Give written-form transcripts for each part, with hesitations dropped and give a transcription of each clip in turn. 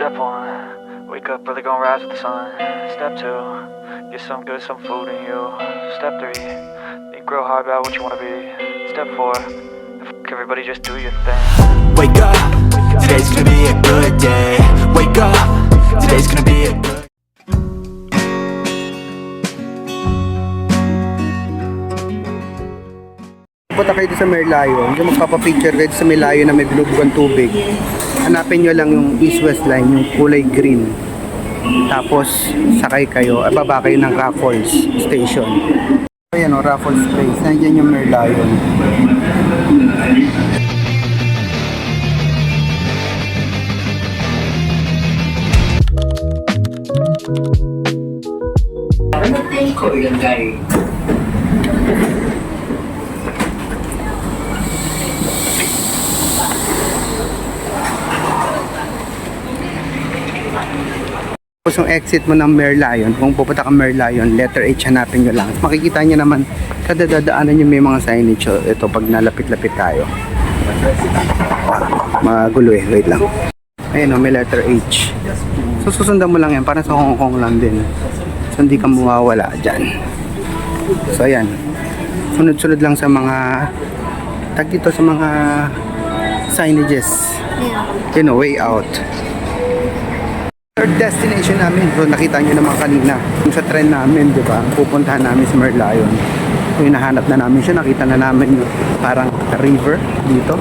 Step one, wake up early, gonna rise with the sun. Step two, get some good, some food in you. Step three, think real hard about what you wanna be. Step four, everybody just do your thing. Wake up, today's gonna be a good day. Wake up, today's gonna be a good Punta kayo sa Merlion, yung magpapapicture kayo sa Merlion na may bilubugan tubig. Hanapin nyo lang yung east-west line, yung kulay green. Tapos, sakay kayo, baba kayo ng Raffles Station. Ayan o, Raffles Place. Nandiyan yung Merlion. Tapos yung exit mo ng Merlion, kung pupunta ka Merlion, letter H hanapin nyo lang. Makikita nyo naman, kada dadaanan nyo may mga signage. Ito pag nalapit-lapit tayo. Magulo eh, wait lang. Ayun o, may letter H. So susundan mo lang yan, parang sa Hong Kong lang din. So hindi ka mawawala dyan. So ayan, sunod-sunod lang sa mga dito sa mga signages. You know, way out. Third destination namin, so nakita nyo naman kanina yung sa trend namin, di ba? Pupuntahan namin sa Merlion. So hinahanap na namin siya, nakita na namin yung parang river dito.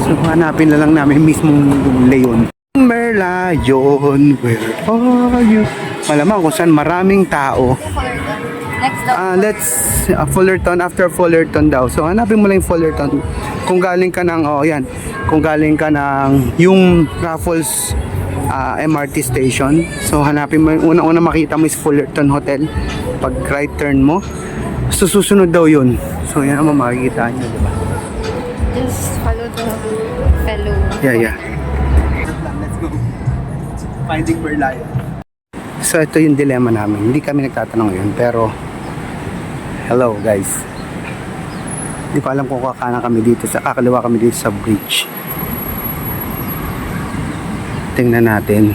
So hanapin na lang namin mismong Leon. Merlion, where are you? Malamang kung saan maraming tao. Let's Fullerton, after Fullerton daw. So hanapin mo lang yung Fullerton. Kung galing ka ng, kung galing ka ng yung Raffles MRT station. So hanapin mo, unang-una makita mo is Fullerton Hotel. Pag right turn mo, so susunod daw yun. So yan naman makikita nyo, diba? Just follow the fellow. Yeah. Let's go. Finding Merlion. So ito yung dilemma namin. Hindi kami nagtatanong yun, pero hello guys. Hindi ko alam kung kakanan kami dito kakaliwa kami dito sa bridge. Tingnan natin.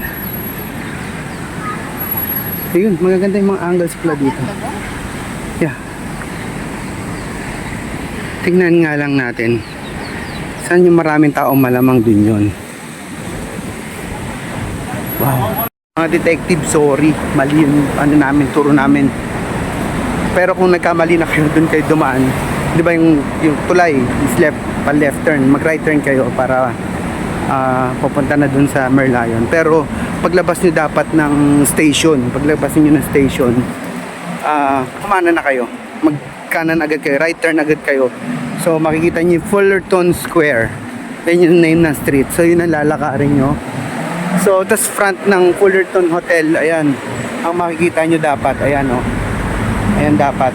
Ayun, magaganda yung mga angles pala dito. Yeah. Tingnan nga lang natin. Saan yung maraming tao, malamang dun yun. Wow. Mga detective, sorry. Mali yung turo namin. Pero kung nagkamali na kayo, dun kayo dumaan. Di ba yung tulay is left turn. Mag right turn kayo para pupunta na dun sa Merlion. Pero paglabas nyo dapat ng station, paglabas nyo ng station, kumana na kayo, magkanan agad kayo, right turn agad kayo. So makikita nyo yung Fullerton Square, yan yung name ng street. So yun ang lalakarin nyo. So tas front ng Fullerton Hotel, ayan ang makikita nyo dapat, ayan o, ayan dapat.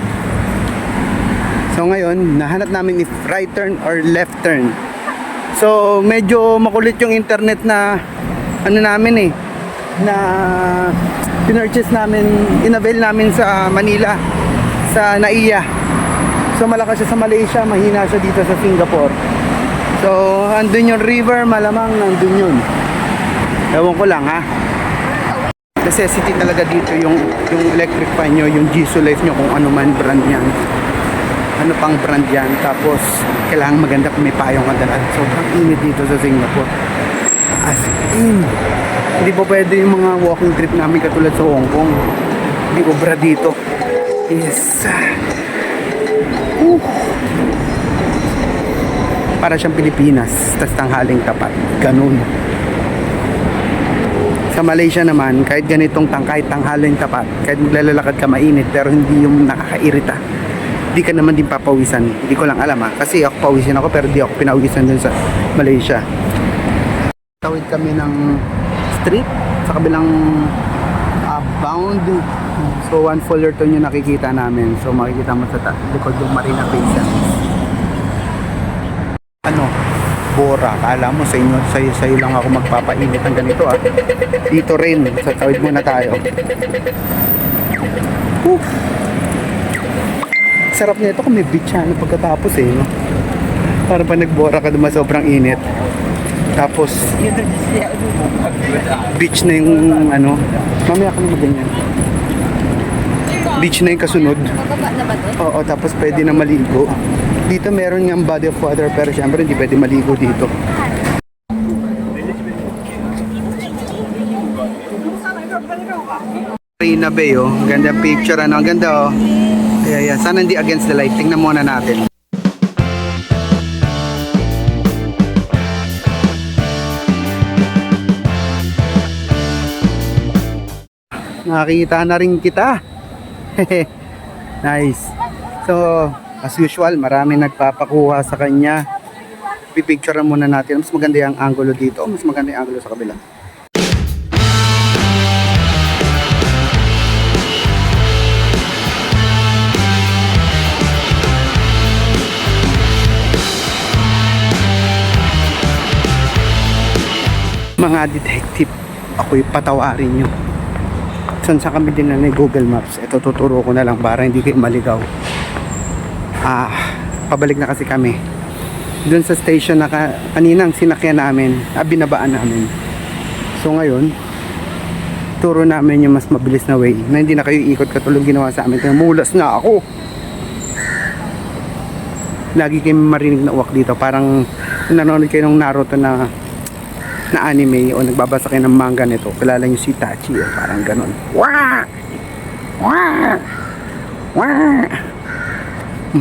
So ngayon nahanap namin if right turn or left turn. So medyo makulit yung internet na namin na pinurchase namin, inavail namin sa Manila, sa NAIA. So malakas siya sa Malaysia, mahina siya dito sa Singapore. So andun yung river, malamang nandun yun. Ewan ko lang ha. Necessity talaga dito yung electric fan nyo, yung Jisoo Life nyo, kung ano man brand yan. Ano pang brand yan. Tapos kailangan maganda kung may payong kadalan. Sobrang init dito sa Singapore, as in. Hindi po pwede yung mga walking trip namin katulad sa Hong Kong. Hindi obra dito. Yes. Para siyang Pilipinas, tas tanghaling tapat, ganun. Sa Malaysia naman, kahit ganitong kahit tanghaling tapat, kahit maglalakad ka mainit, pero hindi yung nakakairita, di ka naman din papawisan. Hindi ko lang alam kasi ako pawisin ako, pero di ako pinawisan dun sa Malaysia. Tawid kami ng street sa kabilang bound. So one Fullerton yung nakikita namin. So makikita mo sa likod yung Marina Bay Sands. Bora, kala mo sa inyo, sa'yo lang ako magpapainit ng ganito Dito rin, sa tawid muna tayo. Sarap nito kung may beach pagkatapos no? Para pa nagbora ka naman sobrang init. Tapos, beach na yung ano. Mamaya ka na maganyan. Beach na yung kasunod. Mababa na ba to? Oo, tapos pwede na maligo. Dito meron nga body of water pero syempre hindi pwede maligo dito. Marina Bay, oh. Ganda picture, ano. Ang ganda, oh. Yeah. Sana hindi against the light. Tingnan muna natin. Nakikita na rin kita. Nice. So, as usual, marami nagpapakuha sa kanya. Pipicturean muna natin. Mas maganda yung angulo dito. Mas maganda yung angulo sa kabila. Mga detective, ako'y patawarin nyo. Saan sa kami din na Google Maps. Ito tuturo ko na lang para hindi kayo maligaw. Pabalik na kasi kami doon sa station na kaninang sinakyan namin, binabaan namin. So ngayon, turo namin yung mas mabilis na way na hindi na kayo ikot katulong ginawa sa amin. Mulas na ako. Lagi kayo marinig na uwak dito. Parang nanonood kayo ng Naruto na anime o nagbabasa kayo ng manga nito. Kilala nyo si Itachi o parang ganon. Wah! Wah! Wah!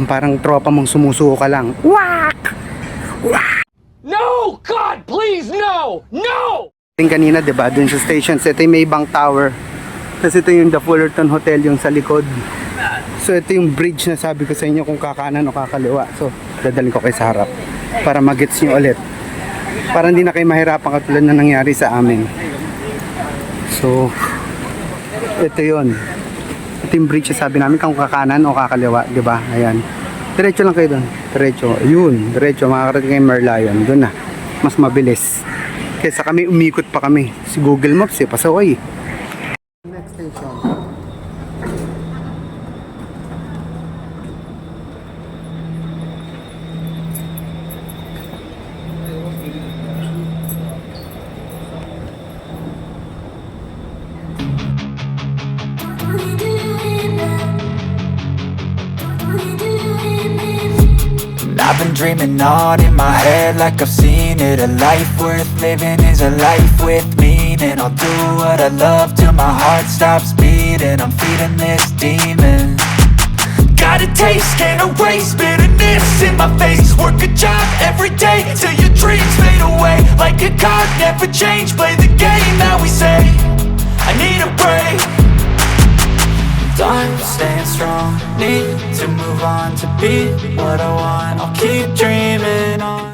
Parang tropa mong sumusuko ka lang. Wah! Wah! No! God, please, no! No! Kanina, diba, dun sa stations, ito yung Maybank Tower. Tapos ito yung The Fullerton Hotel, yung sa likod. So ito yung bridge na sabi ko sa inyo kung kakanan o kakaliwa. So dadalhin ko kayo sa harap para magets nyo ulit. Para hindi na kayo mahirapan katulad na nangyari sa amin. So ito yun. Ito yung bridge na sabi namin kung kakanan o kakaliwa, diba? Ayan. Diretso lang kayo doon. Diretso. Ayun. Diretso. Makakarating kayo Merlion. Doon na. Mas mabilis. Kaysa kami umikot pa kami. Si Google Maps pasaway. Next station. I've been dreaming on in my head like I've seen it. A life worth living is a life with meaning. I'll do what I love till my heart stops beating. I'm feeding this demon. Got a taste, can't erase bitterness in my face. Work a job every day till your dreams fade away. Like a card, never change, play the game that we say. I need a break. Done staying strong, need to move on to be what I want. I'll keep dreaming on.